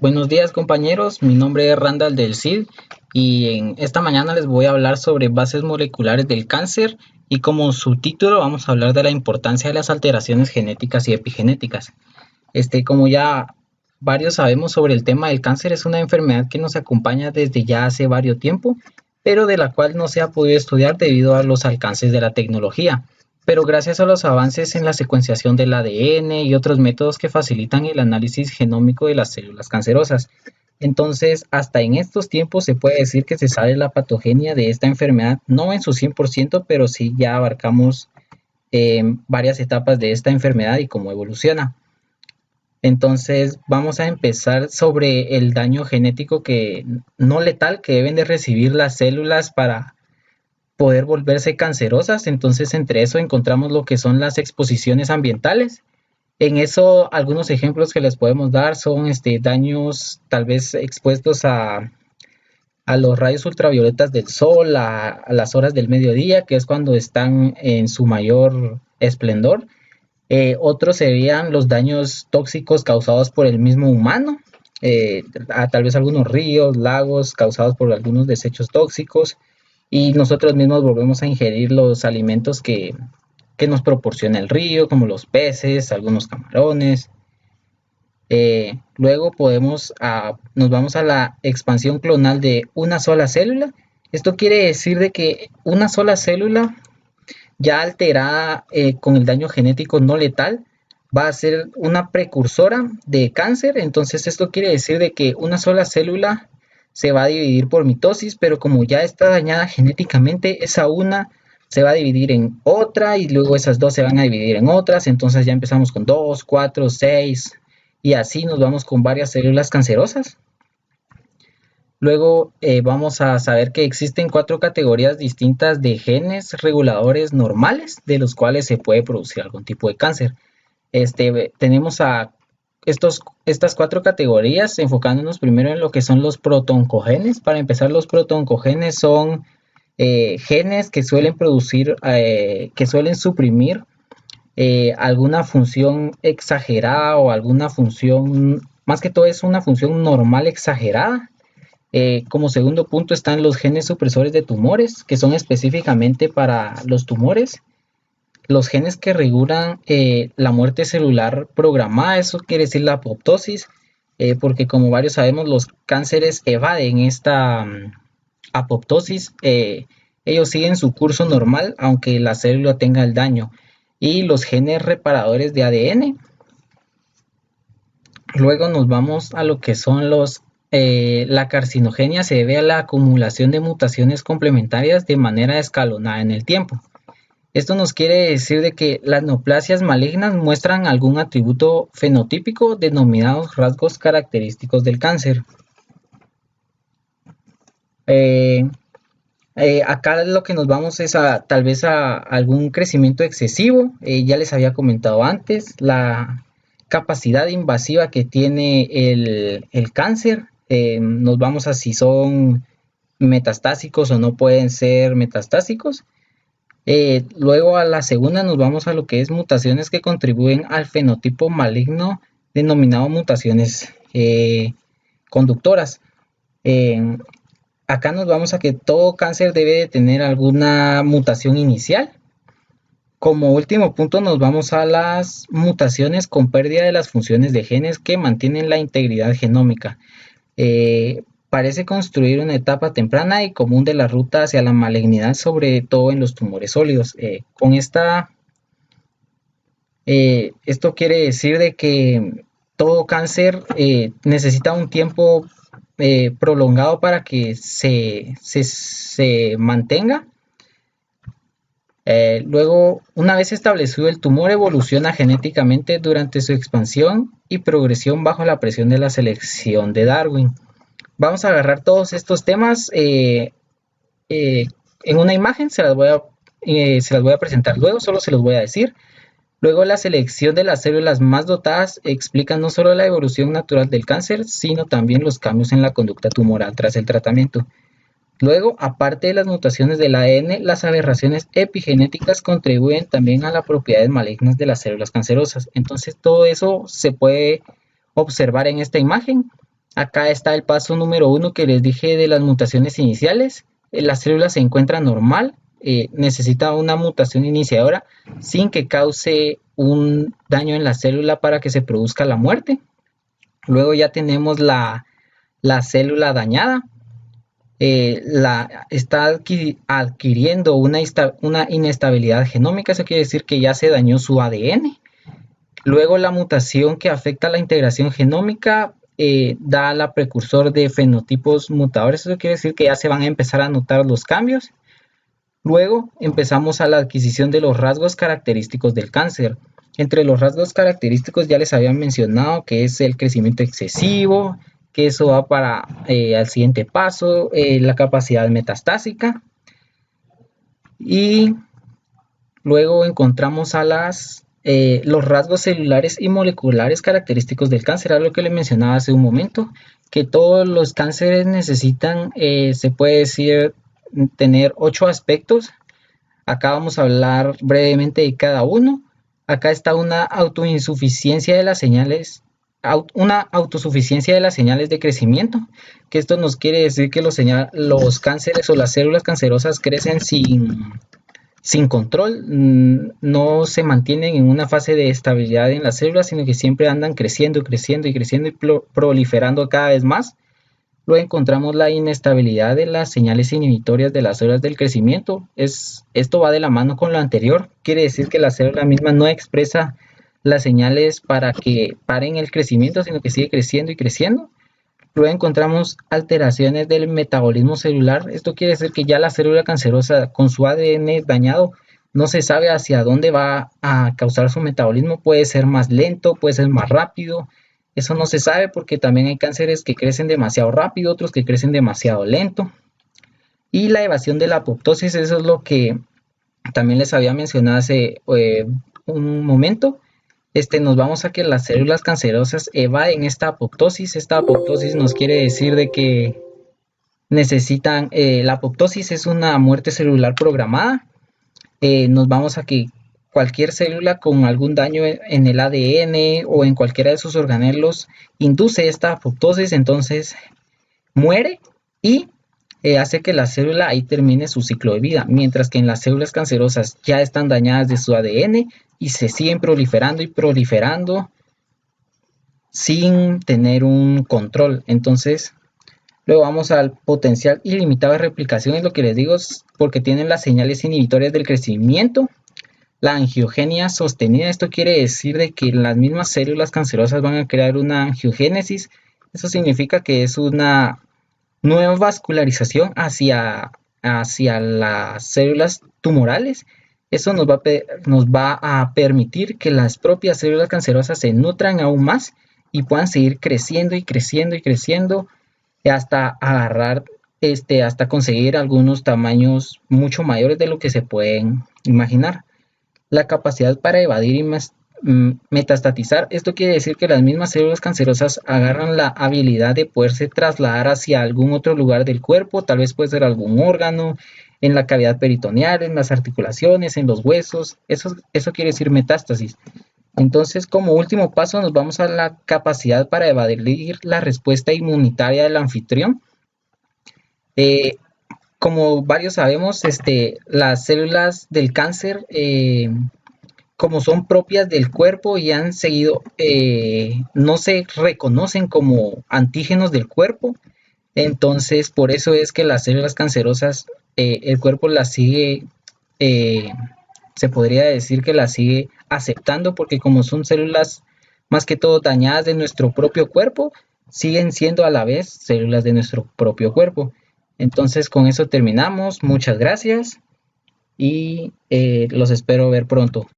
Buenos días compañeros, mi nombre es Randall del CID y en esta mañana les voy a hablar sobre bases moleculares del cáncer y como subtítulo vamos a hablar de la importancia de las alteraciones genéticas y epigenéticas. Como ya varios sabemos sobre el tema del cáncer, es una enfermedad que nos acompaña desde ya hace varios tiempo, pero de la cual no se ha podido estudiar debido a los alcances de la tecnología. Pero gracias a los avances en la secuenciación del ADN y otros métodos que facilitan el análisis genómico de las células cancerosas. Entonces, hasta en estos tiempos se puede decir que se sabe la patogenia de esta enfermedad, no en su 100%, pero sí ya abarcamos varias etapas de esta enfermedad y cómo evoluciona. Entonces, vamos a empezar sobre el daño genético que no letal que deben de recibir las células para poder volverse cancerosas. Entonces, entre eso encontramos lo que son las exposiciones ambientales. En eso, algunos ejemplos que les podemos dar son daños tal vez expuestos a los rayos ultravioletas del sol, a las horas del mediodía, que es cuando están en su mayor esplendor. Otros serían los daños tóxicos causados por el mismo humano, a tal vez algunos ríos, lagos causados por algunos desechos tóxicos, y nosotros mismos volvemos a ingerir los alimentos que nos proporciona el río, como los peces, algunos camarones. Luego nos vamos a la expansión clonal de una sola célula. Esto quiere decir de que una sola célula ya alterada con el daño genético no letal va a ser una precursora de cáncer. Entonces esto quiere decir de que una sola célula se va a dividir por mitosis, pero como ya está dañada genéticamente, esa una se va a dividir en otra y luego esas dos se van a dividir en otras. Entonces ya empezamos con 2, 4, 6 y así nos vamos con varias células cancerosas. Luego vamos a saber que existen 4 categorías distintas de genes reguladores normales de los cuales se puede producir algún tipo de cáncer. Tenemos a estas 4 categorías enfocándonos primero en lo que son los protooncogenes. Para empezar, los protooncogenes son genes que suelen producir, que suelen suprimir alguna función exagerada o alguna función, más que todo es una función normal exagerada. Como segundo punto están los genes supresores de tumores, que son específicamente para los tumores. Los genes que regulan la muerte celular programada, eso quiere decir la apoptosis, porque como varios sabemos, los cánceres evaden esta apoptosis. Ellos siguen su curso normal, aunque la célula tenga el daño. Y los genes reparadores de ADN. Luego nos vamos a lo que son la carcinogenia se debe a la acumulación de mutaciones complementarias de manera escalonada en el tiempo. Esto nos quiere decir de que las neoplasias malignas muestran algún atributo fenotípico denominados rasgos característicos del cáncer. Acá lo que nos vamos es tal vez a algún crecimiento excesivo. Ya les había comentado antes la capacidad invasiva que tiene el cáncer. Nos vamos a si son metastásicos o no pueden ser metastásicos. Luego a la segunda nos vamos a lo que es mutaciones que contribuyen al fenotipo maligno denominado mutaciones conductoras. Acá nos vamos a que todo cáncer debe de tener alguna mutación inicial. Como último punto nos vamos a las mutaciones con pérdida de las funciones de genes que mantienen la integridad genómica. Parece construir una etapa temprana y común de la ruta hacia la malignidad, sobre todo en los tumores sólidos. Esto quiere decir de que todo cáncer necesita un tiempo prolongado para que se mantenga. Luego, una vez establecido el tumor, evoluciona genéticamente durante su expansión y progresión bajo la presión de la selección de Darwin. Vamos a agarrar todos estos temas en una imagen, se las voy a presentar luego, solo se los voy a decir. Luego, la selección de las células más dotadas explica no solo la evolución natural del cáncer, sino también los cambios en la conducta tumoral tras el tratamiento. Luego, aparte de las mutaciones del ADN, las aberraciones epigenéticas contribuyen también a las propiedades malignas de las células cancerosas. Entonces, todo eso se puede observar en esta imagen. Acá está el paso número 1 que les dije de las mutaciones iniciales. La célula se encuentra normal, necesita una mutación iniciadora sin que cause un daño en la célula para que se produzca la muerte. Luego ya tenemos la célula dañada. Está adquiriendo una inestabilidad genómica, eso quiere decir que ya se dañó su ADN. Luego la mutación que afecta a la integración genómica da la precursor de fenotipos mutadores, eso quiere decir que ya se van a empezar a notar los cambios. Luego empezamos a la adquisición de los rasgos característicos del cáncer. Entre los rasgos característicos ya les había mencionado que es el crecimiento excesivo, que eso va para al siguiente paso, la capacidad metastásica. Y luego encontramos a los rasgos celulares y moleculares característicos del cáncer, algo que le mencionaba hace un momento, que todos los cánceres necesitan, se puede decir, tener 8 aspectos. Acá vamos a hablar brevemente de cada uno. Acá está una autosuficiencia de las señales de crecimiento, que esto nos quiere decir que los cánceres o las células cancerosas crecen sin control, no se mantienen en una fase de estabilidad en las células, sino que siempre andan creciendo, creciendo y creciendo y proliferando cada vez más. Luego encontramos la inestabilidad de las señales inhibitorias de las células del crecimiento. Esto va de la mano con lo anterior, quiere decir que la célula misma no expresa las señales para que paren el crecimiento, sino que sigue creciendo y creciendo. Luego encontramos alteraciones del metabolismo celular. Esto quiere decir que ya la célula cancerosa con su ADN dañado no se sabe hacia dónde va a causar su metabolismo. Puede ser más lento, puede ser más rápido. Eso no se sabe porque también hay cánceres que crecen demasiado rápido, otros que crecen demasiado lento. Y la evasión de la apoptosis, eso es lo que también les había mencionado hace un momento. Nos vamos a que las células cancerosas evaden esta apoptosis. Esta apoptosis nos quiere decir de que necesitan, la apoptosis es una muerte celular programada. Nos vamos a que cualquier célula con algún daño en el ADN o en cualquiera de sus organelos induce esta apoptosis, entonces muere y hace que la célula ahí termine su ciclo de vida, mientras que en las células cancerosas ya están dañadas de su ADN y se siguen proliferando y proliferando sin tener un control. Entonces, luego vamos al potencial ilimitado de replicación, es lo que les digo, porque tienen las señales inhibitorias del crecimiento. La angiogenia sostenida, esto quiere decir de que las mismas células cancerosas van a crear una angiogénesis. Eso significa que es una nueva vascularización hacia las células tumorales. Eso nos va a permitir que las propias células cancerosas se nutran aún más y puedan seguir creciendo y creciendo y creciendo hasta agarrar, hasta conseguir algunos tamaños mucho mayores de lo que se pueden imaginar. La capacidad para evadir y metastatizar, esto quiere decir que las mismas células cancerosas agarran la habilidad de poderse trasladar hacia algún otro lugar del cuerpo, tal vez puede ser algún órgano, en la cavidad peritoneal, en las articulaciones, en los huesos, eso quiere decir metástasis. Entonces, como último paso, nos vamos a la capacidad para evadir la respuesta inmunitaria del anfitrión. Como varios sabemos, las células del cáncer, como son propias del cuerpo y han seguido, no se reconocen como antígenos del cuerpo. Entonces, por eso es que las células cancerosas, el cuerpo las sigue, se podría decir que las sigue aceptando, porque como son células más que todo dañadas de nuestro propio cuerpo, siguen siendo a la vez células de nuestro propio cuerpo. Entonces con eso terminamos, muchas gracias y los espero ver pronto.